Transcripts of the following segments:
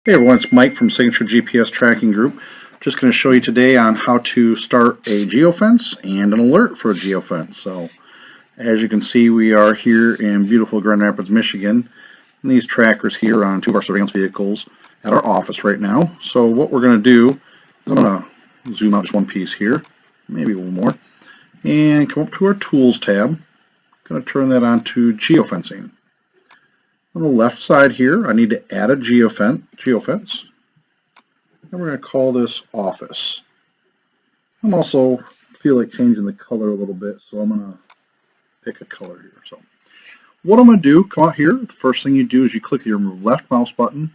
Hey everyone, it's Mike from Signature GPS Tracking Group. Just going to show you today on how to start a geofence and an alert for a geofence. So, as you can see, we are here in beautiful Grand Rapids, Michigan. And these trackers here on two of our surveillance vehicles at our office right now. So what we're going to do is I'm going to zoom out just one piece here, maybe a little more, and come up to our Tools tab. I'm going to turn that on to geofencing. On the left side here, I need to add a geofence, and we're going to call this Office. I'm also feel like changing the color a little bit, so I'm going to pick a color here. So, what I'm going to do, come out here. The first thing you do is you click your left mouse button,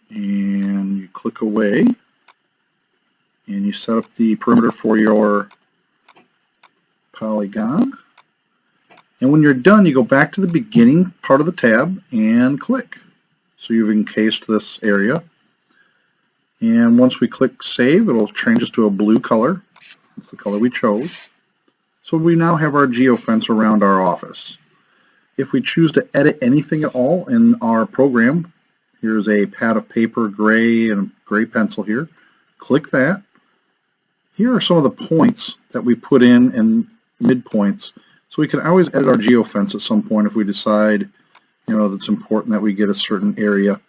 and you click away, and you set up the perimeter for your polygon. And when you're done, you go back to the beginning part of the tab and click. So you've encased this area. And once we click Save, it'll change us to a blue color. That's the color we chose. So we now have our geofence around our office. If we choose to edit anything at all in our program, here's a pad of paper, gray, and a gray pencil here. Click that. Here are some of the points that we put in and midpoints. So we can always edit our geofence at some point if we decide, that it's important that we get a certain area.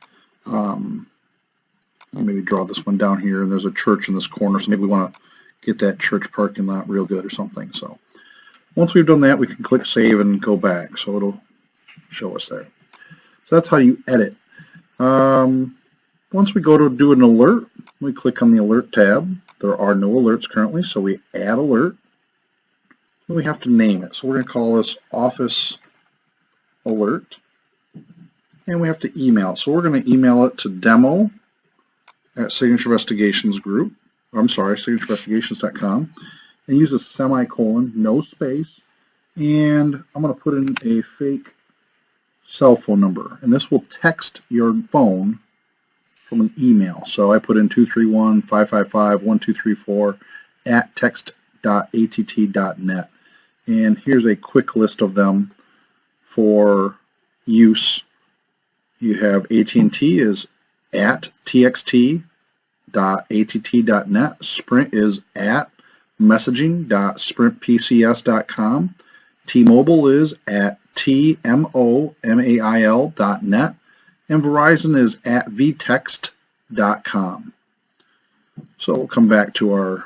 Maybe draw this one down here, and there's a church in this corner, so maybe we want to get that church parking lot real good or something. So once we've done that, we can click Save and go back, so it'll show us there. So that's how you edit. Once we go to do an alert, we click on the Alert tab. There are no alerts currently, so we add alert. We have to name it. So we're going to call this Office Alert. And we have to email it. So we're going to email it to signatureinvestigations.com, and use a semicolon, no space, and I'm going to put in a fake cell phone number. And this will text your phone from an email. So I put in 231-555-1234 at text.att.net. And here's a quick list of them for use. You have AT&T is at txt.att.net. Sprint is at messaging.sprintpcs.com. T-Mobile is at tmomail.net. And Verizon is at vtext.com. So we'll come back to our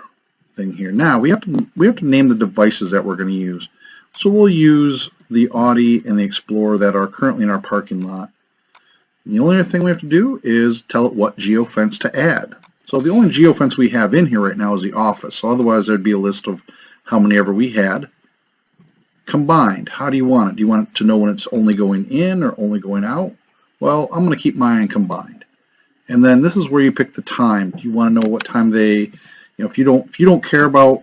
thing here. Now we have to name the devices that we're going to use. So we'll use the Audi and the Explorer that are currently in our parking lot. And the only other thing we have to do is tell it what geofence to add. So the only geofence we have in here right now is the Office. So otherwise there'd be a list of how many ever we had. Combined, how do you want it? Do you want it to know when it's only going in or only going out? Well, I'm going to keep mine combined. And then this is where you pick the time. Do you want to know what time they, if you don't care about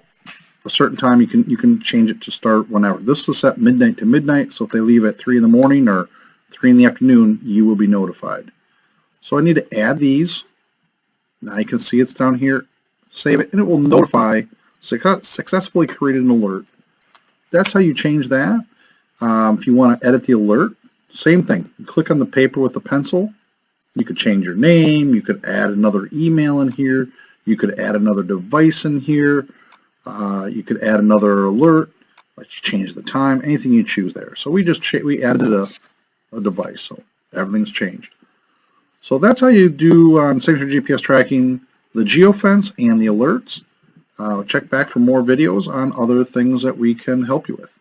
a certain time, you can change it to start whenever. This is set midnight to midnight, so if they leave at 3 in the morning or 3 in the afternoon, you will be notified. So I need to add these. Now you can see it's down here. Save it, and it will notify successfully created an alert. That's how you change that. If you want to edit the alert, same thing. You click on the paper with the pencil. You could change your name. You could add another email in here. You could add another device in here. You could add another alert. Let you change the time. Anything you choose there. So we added a device. So everything's changed. So that's how you do on Signature GPS tracking the geofence and the alerts. Check back for more videos on other things that we can help you with.